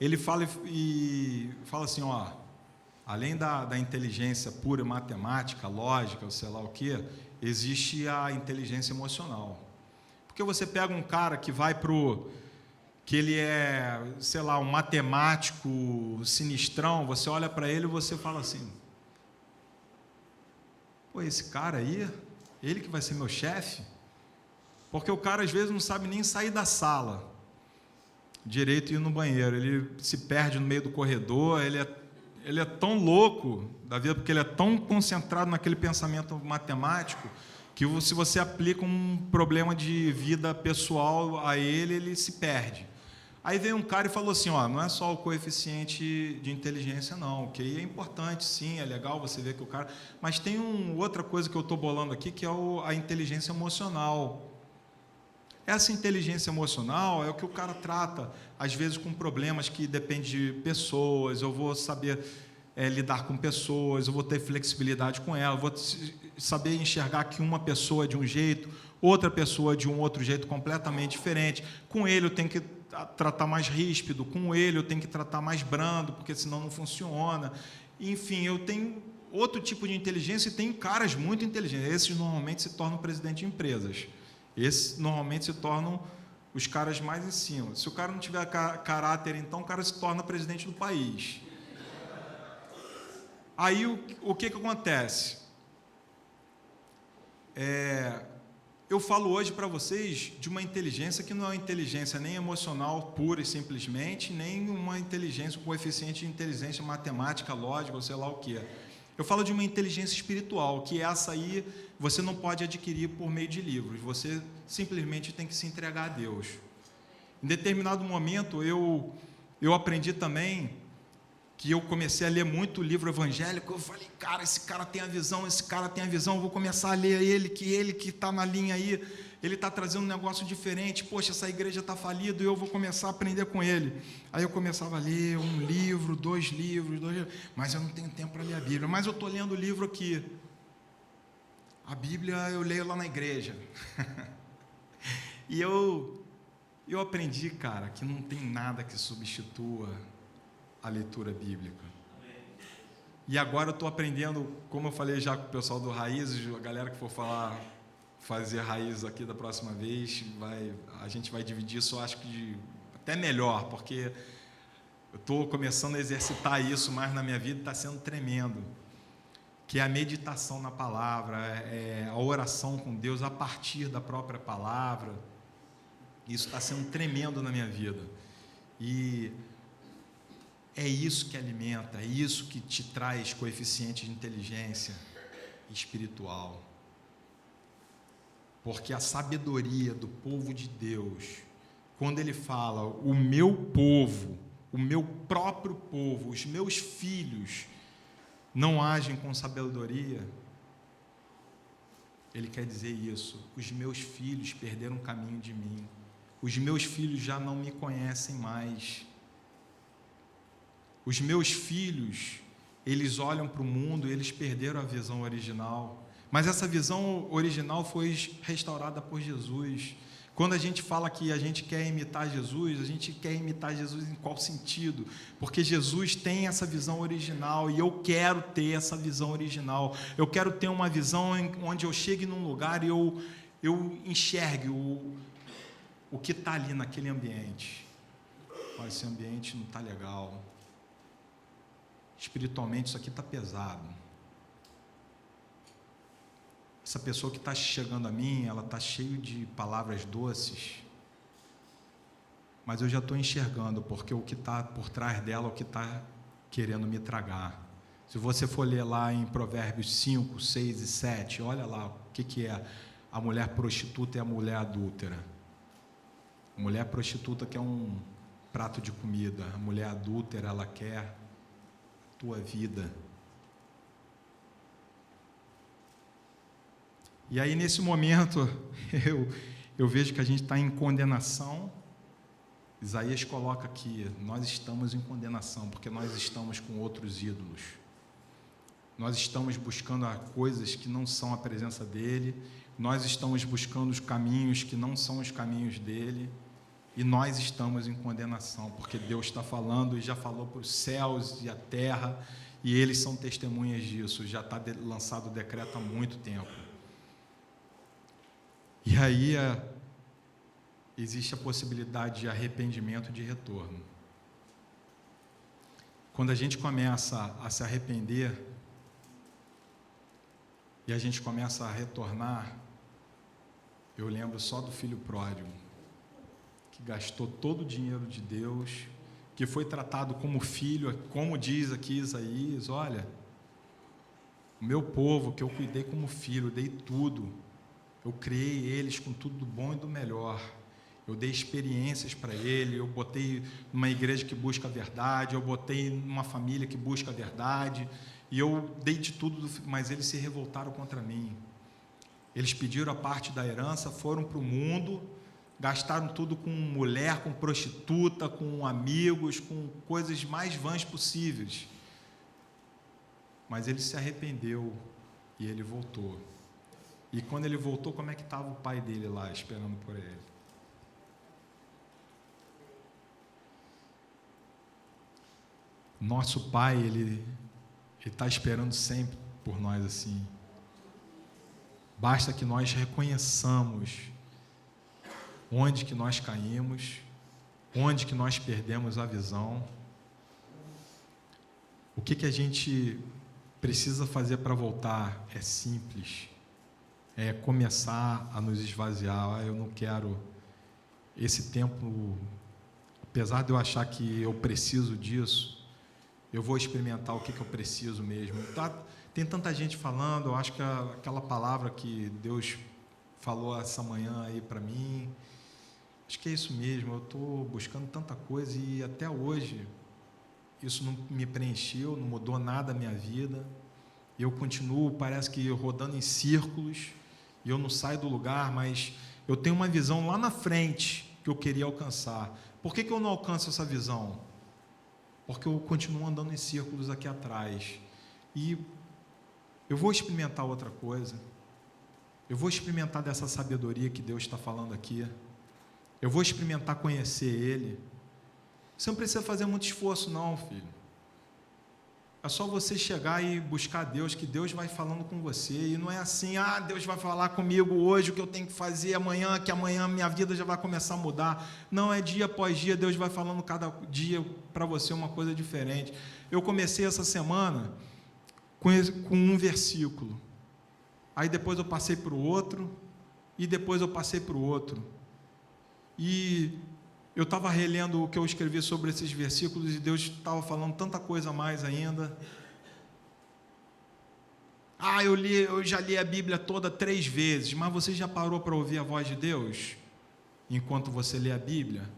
ele fala assim, além da inteligência pura matemática, lógica, ou sei lá o quê, existe a inteligência emocional. Porque você pega um cara que vai que ele é, sei lá, um matemático sinistrão, você olha para ele e você fala assim, pô, esse cara aí, ele que vai ser meu chefe? Porque o cara às vezes não sabe nem sair da sala direito e ir no banheiro, ele se perde no meio do corredor, ele é tão louco da vida, porque ele é tão concentrado naquele pensamento matemático, que se você aplica um problema de vida pessoal a ele, ele se perde. Aí veio um cara e falou assim, ó, não é só o coeficiente de inteligência não, o QI é importante sim, é legal você ver que o cara, mas tem outra coisa que eu estou bolando aqui, que é a inteligência emocional. Essa inteligência emocional é o que o cara trata, às vezes, com problemas que dependem de pessoas, eu vou saber lidar com pessoas, eu vou ter flexibilidade com ela, vou saber enxergar que uma pessoa é de um jeito, outra pessoa de um outro jeito completamente diferente. Com ele eu tenho que tratar mais ríspido, com ele eu tenho que tratar mais brando, porque senão não funciona. Enfim, eu tenho outro tipo de inteligência e tenho caras muito inteligentes. Esses normalmente se tornam presidente de empresas. Esses normalmente se tornam os caras mais em cima. Se o cara não tiver caráter, então o cara se torna presidente do país. Aí o que acontece? Eu falo hoje para vocês de uma inteligência que não é uma inteligência nem emocional pura e simplesmente, nem uma inteligência, um coeficiente de inteligência matemática, lógica, ou sei lá o que. Eu falo de uma inteligência espiritual, que essa aí você não pode adquirir por meio de livros, você simplesmente tem que se entregar a Deus. Em determinado momento, eu aprendi também que eu comecei a ler muito livro evangélico, eu falei, cara, esse cara tem a visão, eu vou começar a ler ele que está na linha aí, ele está trazendo um negócio diferente, poxa, essa igreja está falida e eu vou começar a aprender com ele. Aí eu começava a ler um livro, dois livros, mas eu não tenho tempo para ler a Bíblia, mas eu estou lendo o livro aqui. A Bíblia eu leio lá na igreja. E eu aprendi, cara, que não tem nada que substitua a leitura bíblica. E agora eu estou aprendendo, como eu falei já com o pessoal do Raízes, a galera que for fazer Raízes aqui da próxima vez, a gente vai dividir isso, eu acho que até melhor, porque eu estou começando a exercitar isso mais na minha vida, está sendo tremendo, que é a meditação na palavra, a oração com Deus a partir da própria palavra. Isso está sendo tremendo na minha vida. E é isso que alimenta, é isso que te traz coeficiente de inteligência espiritual. Porque a sabedoria do povo de Deus, quando ele fala, o meu povo, o meu próprio povo, os meus filhos não agem com sabedoria, ele quer dizer isso, os meus filhos perderam o caminho de mim, os meus filhos já não me conhecem mais. Os meus filhos, eles olham para o mundo e eles perderam a visão original. Mas essa visão original foi restaurada por Jesus. Quando a gente fala que a gente quer imitar Jesus, a gente quer imitar Jesus em qual sentido? Porque Jesus tem essa visão original e eu quero ter essa visão original. Eu quero ter uma visão onde eu chegue num lugar e eu enxergue o que está ali naquele ambiente. Olha, esse ambiente não está legal. Espiritualmente isso aqui está pesado. Essa pessoa que está chegando a mim, ela está cheia de palavras doces, mas eu já estou enxergando, porque o que está por trás dela é o que está querendo me tragar. Se você for ler lá em Provérbios 5, 6 e 7, olha lá o que é a mulher prostituta e a mulher adúltera. A mulher prostituta quer um prato de comida, a mulher adúltera, ela quer tua vida. E aí nesse momento eu vejo que a gente está em condenação. Isaías coloca aqui, nós estamos em condenação porque nós estamos com outros ídolos, nós estamos buscando coisas que não são a presença dele, nós estamos buscando os caminhos que não são os caminhos dele, e nós estamos em condenação, porque Deus está falando e já falou para os céus e a terra, e eles são testemunhas disso, já está lançado o decreto há muito tempo. E aí existe a possibilidade de arrependimento e de retorno. Quando a gente começa a se arrepender e a gente começa a retornar, eu lembro só do filho pródigo, que gastou todo o dinheiro de Deus, que foi tratado como filho, como diz aqui Isaías, olha, o meu povo que eu cuidei como filho, dei tudo, eu criei eles com tudo do bom e do melhor, eu dei experiências para ele, eu botei numa igreja que busca a verdade, eu botei numa família que busca a verdade, e eu dei de tudo, mas eles se revoltaram contra mim. Eles pediram a parte da herança, foram para o mundo, gastaram tudo com mulher, com prostituta, com amigos, com coisas mais vãs possíveis. Mas ele se arrependeu e ele voltou. E quando ele voltou, como é que estava o pai dele lá, esperando por ele? Nosso Pai, Ele está esperando sempre por nós assim. Basta que nós reconheçamos onde que nós caímos, onde que nós perdemos a visão. O que a gente precisa fazer para voltar é simples. É começar a nos esvaziar. Eu não quero esse tempo, apesar de eu achar que eu preciso disso, eu vou experimentar o que eu preciso mesmo. Tem tanta gente falando, eu acho que aquela palavra que Deus falou essa manhã aí para mim, acho que é isso mesmo. Eu estou buscando tanta coisa e até hoje isso não me preencheu, não mudou nada a minha vida. Eu continuo, parece que rodando em círculos, e eu não saio do lugar, mas eu tenho uma visão lá na frente que eu queria alcançar. Por que eu não alcanço essa visão? Porque eu continuo andando em círculos aqui atrás. E eu vou experimentar outra coisa. Eu vou experimentar dessa sabedoria que Deus está falando aqui. Eu vou experimentar conhecer Ele. Você não precisa fazer muito esforço não, filho. É só você chegar e buscar Deus, que Deus vai falando com você. E não é assim, Deus vai falar comigo hoje o que eu tenho que fazer amanhã, que amanhã minha vida já vai começar a mudar. Não, é dia após dia, Deus vai falando cada dia para você uma coisa diferente. Eu comecei essa semana com um versículo. Aí depois eu passei para o outro, e depois eu passei para o outro. E eu estava relendo o que eu escrevi sobre esses versículos e Deus estava falando tanta coisa a mais ainda. Eu já li a Bíblia toda 3 vezes, mas você já parou para ouvir a voz de Deus enquanto você lê a Bíblia?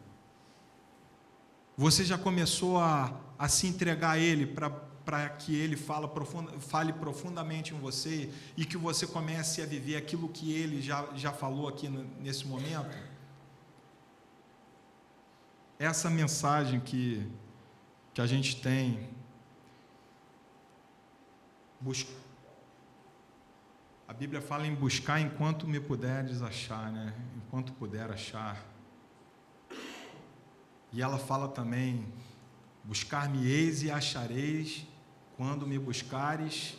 Você já começou a se entregar a Ele para que Ele fale profundamente em você e que você comece a viver aquilo que Ele já falou aqui nesse momento? Essa mensagem que a gente tem, a Bíblia fala em buscar enquanto me puderes achar, né? Enquanto puder achar. E ela fala também, buscar-me-eis e achareis quando me buscares.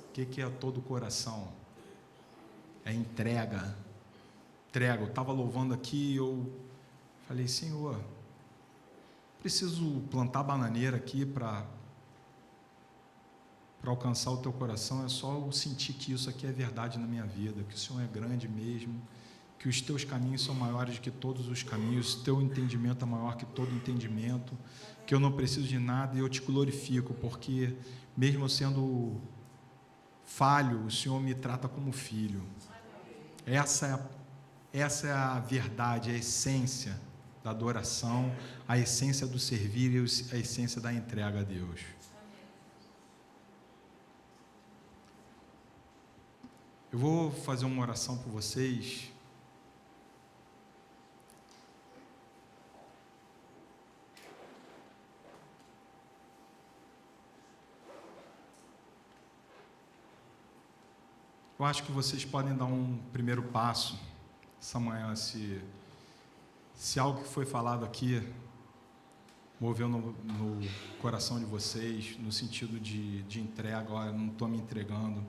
O que é todo o coração? É entrega. Eu estava louvando aqui, eu falei, Senhor, preciso plantar bananeira aqui para alcançar o teu coração. É só eu sentir que isso aqui é verdade na minha vida, que o Senhor é grande mesmo, que os teus caminhos são maiores que todos os caminhos, o teu entendimento é maior que todo entendimento, que eu não preciso de nada e eu te glorifico, porque mesmo eu sendo falho, o Senhor me trata como filho. Essa é a verdade, a essência da adoração, a essência do servir e a essência da entrega a Deus. Eu vou fazer uma oração por vocês. Eu acho que vocês podem dar um primeiro passo essa manhã, se algo que foi falado aqui moveu no coração de vocês, no sentido de entrega. Olha, não estou me entregando,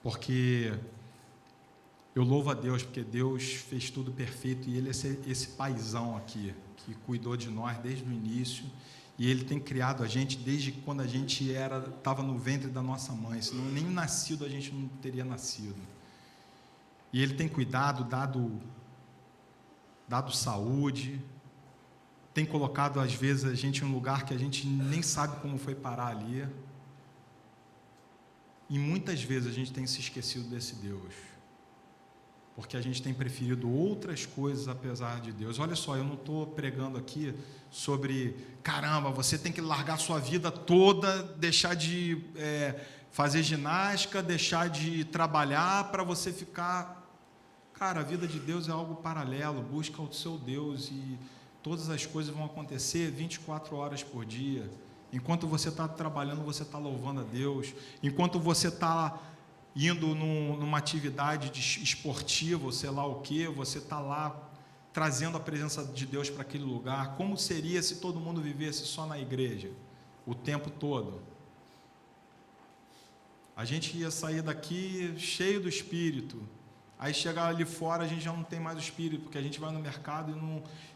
porque eu louvo a Deus, porque Deus fez tudo perfeito, e Ele é esse paizão aqui, que cuidou de nós desde o início, e Ele tem criado a gente desde quando a gente estava no ventre da nossa mãe, senão nem nascido a gente não teria nascido. E Ele tem cuidado, dado saúde, tem colocado às vezes a gente em um lugar que a gente nem sabe como foi parar ali, e muitas vezes a gente tem se esquecido desse Deus, porque a gente tem preferido outras coisas apesar de Deus. Olha só, eu não estou pregando aqui sobre, caramba, você tem que largar sua vida toda, deixar de fazer ginástica, deixar de trabalhar para você ficar... Cara, a vida de Deus é algo paralelo, busca o seu Deus e todas as coisas vão acontecer 24 horas por dia. Enquanto você está trabalhando, você está louvando a Deus. Enquanto você está indo numa atividade esportiva, ou sei lá o que, você está lá trazendo a presença de Deus para aquele lugar. Como seria se todo mundo vivesse só na igreja o tempo todo? A gente ia sair daqui cheio do Espírito, aí chegar ali fora a gente já não tem mais o Espírito, porque a gente vai no mercado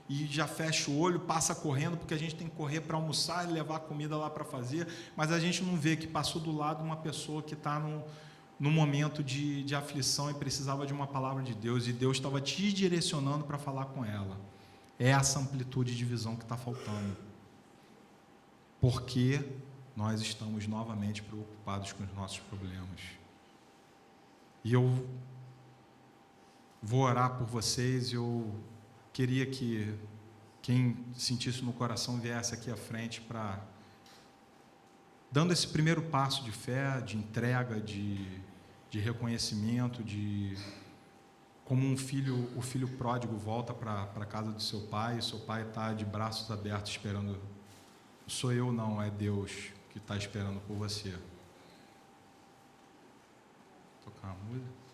e já fecha o olho, passa correndo, porque a gente tem que correr para almoçar e levar a comida lá para fazer, mas a gente não vê que passou do lado uma pessoa que está num momento de aflição e precisava de uma palavra de Deus, e Deus estava te direcionando para falar com ela. É essa amplitude de visão que está faltando, porque nós estamos novamente preocupados com os nossos problemas. E eu vou orar por vocês. Eu queria que quem sentisse no coração viesse aqui à frente para, dando esse primeiro passo de fé, de entrega, de reconhecimento, como o filho pródigo volta para a casa do seu pai está de braços abertos esperando. Sou eu não, é Deus que está esperando por você. Tocar a música.